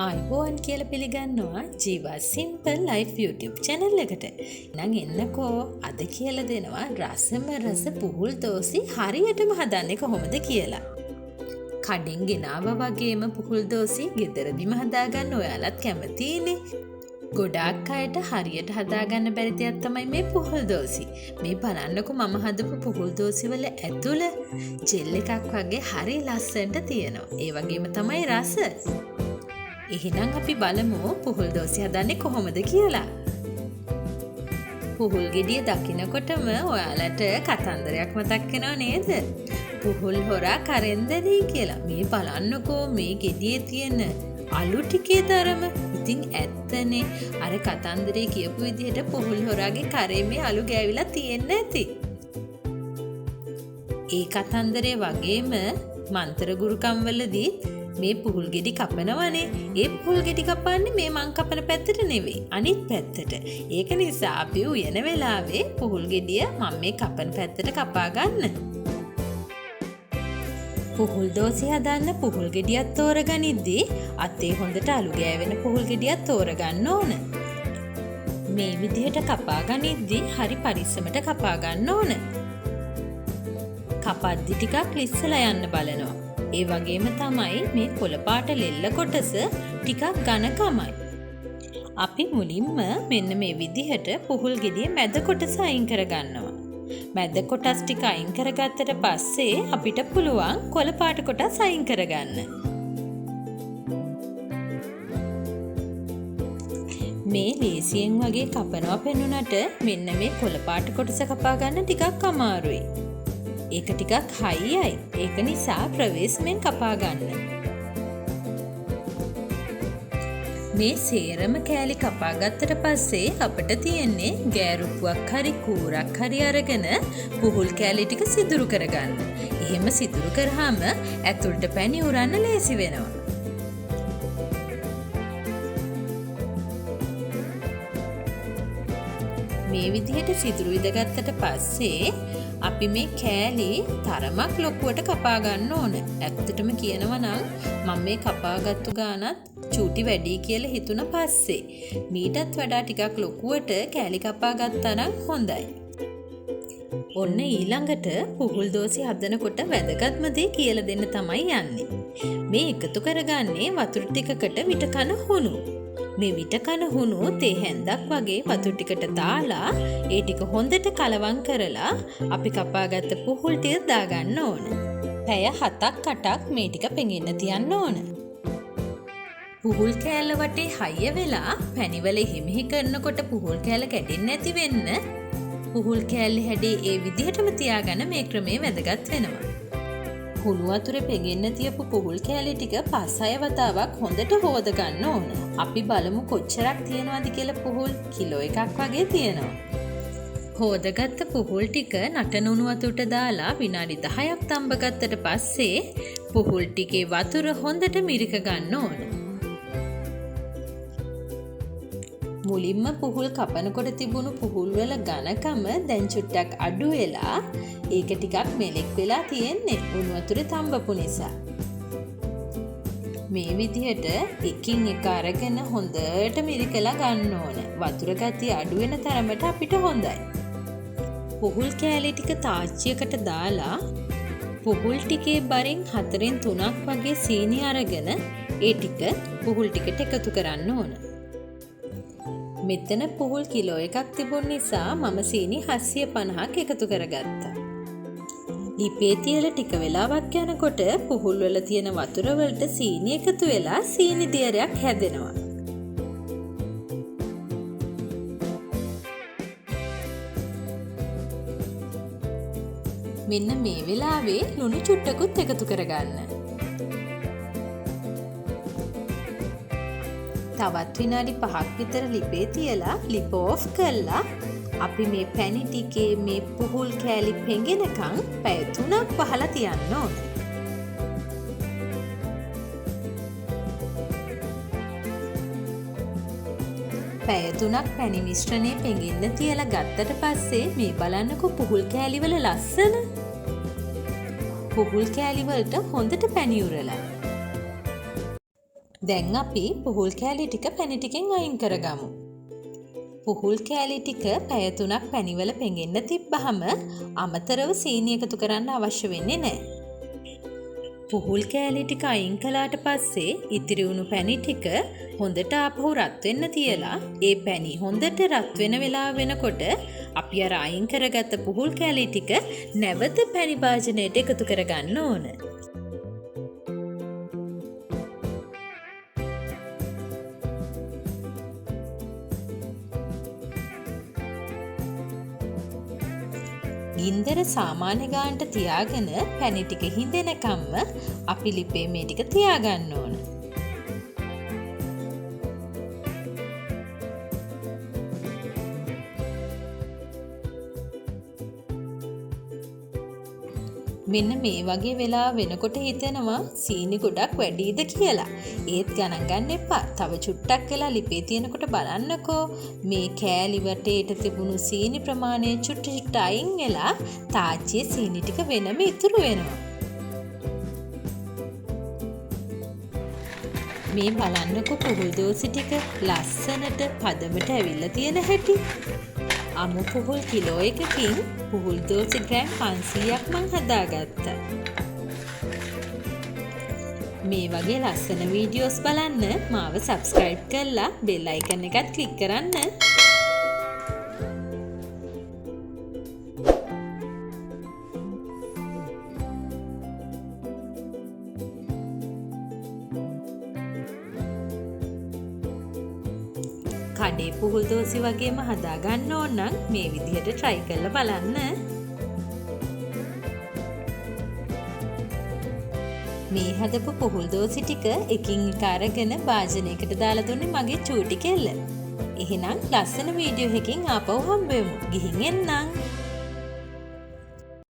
අයිබෝන් කියලා පිළිගන්නවා ජීවා සිම්පල් ලයිෆ් YouTube channel එකට. නම් එන්නකෝ අද කියලා දෙනවා රසම රස පුහුල් දෝසි හරියටම හදන්නේ කොහොමද කියලා. කඩෙන් ගෙනාවා වගේම පුහුල් දෝසි ගෙදරදිම හදාගන්න ඔයාලත් කැමතිනේ. ගොඩාක් අයට හරියට හදාගන්න බැරි දෙයක් තමයි මේ පුහුල් දෝසි. මේ බලන්නකෝ මම හදපු පුහුල් දෝසි වල ඇතුළ ජෙල් එකක් වගේ හරි ලස්සනට තියෙනවා. ඒ වගේම තමයි රස. එහෙනම් අපි බලමු පුහුල් දෝසි හදන්නේ කොහොමද කියලා. පුහුල් ගෙඩිය දකිනකොටම ඔයාලට කතන්දරයක් මතක් වෙනව නේද? පුහුල් හොරා කරෙන්දදී කියලා. මේ බලන්නකෝ මේ ගෙඩියේ තියෙන අලු ටිකේ තරම. ඉතින් ඇත්තනේ අර කතන්දරේ කියපු විදිහට පුහුල් හොරාගේ කරේ මේ අලු ගෑවිලා තියෙන්න ඇති. ඒ කතන්දරේ වගේම මන්තර ගුරුකම් වලදී මේ පුහුල් ගෙඩි කපනවනේ. ඒ පුහුල් ගෙඩි කපන්නේ මේ මං කපන පැත්තට නෙවෙයි අනිත් පැත්තට. ඒක නිසා අපි උයන වෙලාවේ පුහුල් ගෙඩිය මම මේ කපන පැත්තට කපා ගන්න. පුහුල් දෝසි හදන්න පුහුල් ගෙඩියක් තෝරගනිද්දී අතේ හොඳට අලු ගෑවෙන පුහුල් ගෙඩියක් තෝරගන්න ඕන. මේ විදිහට කපා ගනිද්දී හරි පරිස්සමට කපා ගන්න ඕන. කපද්දි ටිකක් ලිස්සලා යන්න බලනවා. ඒ වගේම තමයි මේ කොළ පාට ලෙල්ල කොටස ටිකක් ඝනකමයි. අපි මුලින්ම මෙන්න මේ විදිහට පුහුල් ගෙඩියේ මැද කොටස අයින් කරගන්නවා. මැද කොටස් ටික අයින් කරගත්තට පස්සේ අපිට පුළුවන් කොළ පාට කොටස් අයින් කරගන්න. මේ ලේසියෙන් වගේ කපනවා පෙනුනට මෙන්න මේ කොළ පාට කොටස කපා ගන්න ටිකක් අමාරුයි. ඒක ටිකක් හයියයි. ඒක නිසා ප්‍රවේශමෙන් කපා ගන්න. මේ සේරම කෑලි කපා ගත්තට පස්සේ අපිට තියෙන්නේ ගෑරුප්පුවක් හරි කූරක් හරි අරගෙන පුහුල් කෑලි ටික සිදුරු කරගන්න. එහෙම සිදුරු කරාම ඇතුළට පැණි උරන්න ලේසි වෙනවා. මේ විදිහට සිදුරු විදගත්තට පස්සේ අපි මේ කෑලි තරමක් ලොකුවට කපා ගන්න ඕන. ඇත්තටම කියනවා නම් මම මේ කපාගත්තු ගානත් චූටි වැඩි කියලා හිතුණ පස්සේ මීටත් වඩා ටිකක් ලොකුවට කෑලි කපා ගත්තා නම් හොඳයි. ඔන්න ඊළඟට පුහුල් දෝසි හදනකොට වැදගත්ම දේ කියලා දෙන්න තමයි යන්නේ. මේ එකතු කරගන්නේ වතුර ටිකකට විට කන හුණු. මේ විට කන හුණු තේ හැන්දක් වගේ වතුර ටිකට දාලා ඒ ටික හොඳට කලවම් කරලා අපි කපාගත්ත පුහුල් ටික දාගන්න ඕන. පැය 7-8ක් මේ ටික පෙඟෙන්න තියන්න ඕන. පුහුල් කෑල්ල වටේ හයිය වෙලා පැණිවල හිමිහි කරනකොට පුහුල් කෑල්ල කැඩෙන්නේ නැති වෙන්න පුහුල් කෑල්ලේ හැඩේ ඒ විදිහටම තියාගන්න මේ ක්‍රමය වැදගත් වෙනවා. කුණු වතුරේ පෙඟෙන්න තියපු පුහුල් කෑලි ටික 5-6 වතාවක් හොඳට හොද ගන්න ඕන. අපි බලමු කොච්චරක් තියෙනවද කියලා. පුහුල් කිලෝ එකක් වගේ තියෙනවා. හොදගත්ත පුහුල් ටික නටන උණු වතුරට දාලා විනාඩි 10ක් තඹ ගත්තට පස්සේ පුහුල් ටිකේ වතුර හොඳට මිරික ගන්න ඕන. මුලින්ම පුහුල් කපනකොට තිබුණු පුහුල් වල ඝනකම දැන් චුට්ටක් අඩු වෙලා ඒක ටිකක් මෙලෙක් වෙලා තියෙන්නේ උණු වතුරේ තඹපු නිසා. මේ විදිහට එකින් එක අරගෙන හොඳට මිරිකලා ගන්න ඕන. වතුර ගතිය අඩු වෙන තරමට අපිට හොඳයි. පුහුල් කෑලි ටික තාච්චියකට දාලා පුහුල් ටිකේ බරින් 4න් 3ක් වගේ සීනි අරගෙන ඒ ටික පුහුල් ටිකට එකතු කරන්න ඕන. මෙතන පුහුල් කිලෝ එකක් තිබුණ නිසා මම සීනි 750ක් එකතු කරගත්තා. ලිපේ තියලා ටික වෙලාවක් යනකොට පුහුල් වල තියෙන වතුර වලට සීනි එකතු වෙලා සීනි දියරයක් හැදෙනවා. මෙන්න මේ වෙලාවේ ලුණු චුට්ටකුත් එකතු කරගන්න. තවත් විනාඩි 5ක් විතර ලිපේ තියලා ලිප ඕෆ් කරලා අපි මේ පැණි ටිකේ මේ පුහුල් කෑලි පෙඟෙනකන් පැය 3ක් වහලා තියන්න ඕන. පැය 3ක් පැණි මිශ්‍රණය පෙඟෙන්න තියලා ගත්තට පස්සේ මේ බලන්නකො පුහුල් කෑලි වල ලස්සන. පුහුල් කෑලි වලට හොඳට පැණි උරලා දැන් අපි පුහුල් කෑලි ටික පැණි ටිකෙන් අයින් කරගමු. පුහුල් කෑලි ටික පැය 3ක් පැණිවල පෙඟෙන්න තිබ්බහම අමතරව සීනි එකතු කරන්න අවශ්‍ය වෙන්නේ නැහැ. පුහුල් කෑලි ටික අයින් කළාට පස්සේ ඉතිරි වුණු පැණි ටික හොඳට ආපහු රත් වෙන්න තියලා ඒ පැණි හොඳට රත් වෙන වෙලාව වෙනකොට අපි අර අයින් කරගත්ත පුහුල් කෑලි ටික නැවත පැණි භාජනයට එකතු කරගන්න ඕන. ගින්දර සාමාන්‍ය ගානට තියාගෙන පැණි ටික හිඳෙනකම්ම අපි ලිපේ මේ ටික තියාගන්න ඕන. මෙන්න මේ වගේ වෙලා වෙනකොට හිතෙනවා සීනි ගොඩක් වැඩිද කියලා. ඒත් ගණන් ගන්න එපා. තව චුට්ටක් වෙලා ලිපේ තියෙනකොට බලන්නකෝ මේ කෑලි වටේට තිබුණු සීනි ප්‍රමාණය චුට්ට චුට්ට අයින් වෙලා තාච්චියේ සීනි ටික වෙනම ඉතුරු වෙනවා. මේ බලන්නකෝ පුහුල් දෝසි ටික ලස්සනට පදමට ඇවිල්ලා තියෙන හැටි. අමු පුහුල් කිලෝ එකකින් පුහුල් දෝසි ග්‍රෑම් 500ක් මං හදාගත්තා. මේ වගේ ලස්සන වීඩියෝස් බලන්න මාව සබ්ස්ක්‍රයිබ් කරලා බෙල් අයිකන් එකත් ක්ලික් කරන්න. කඩේ පුහුල් දෝසි වගේම හදාගන්න ඕන නම් මේ විදිහට try කරලා බලන්න. මේ හදපු පුහුල් දෝසි ටික එකින් එක අරගෙන භාජනයකට දාලා දුන්නේ මගේ චූටි කෙල්ල. එහෙනම් ලස්සන වීඩියෝ එකකින් ආපහු හම්බෙමු. ගිහින් එන්නම්.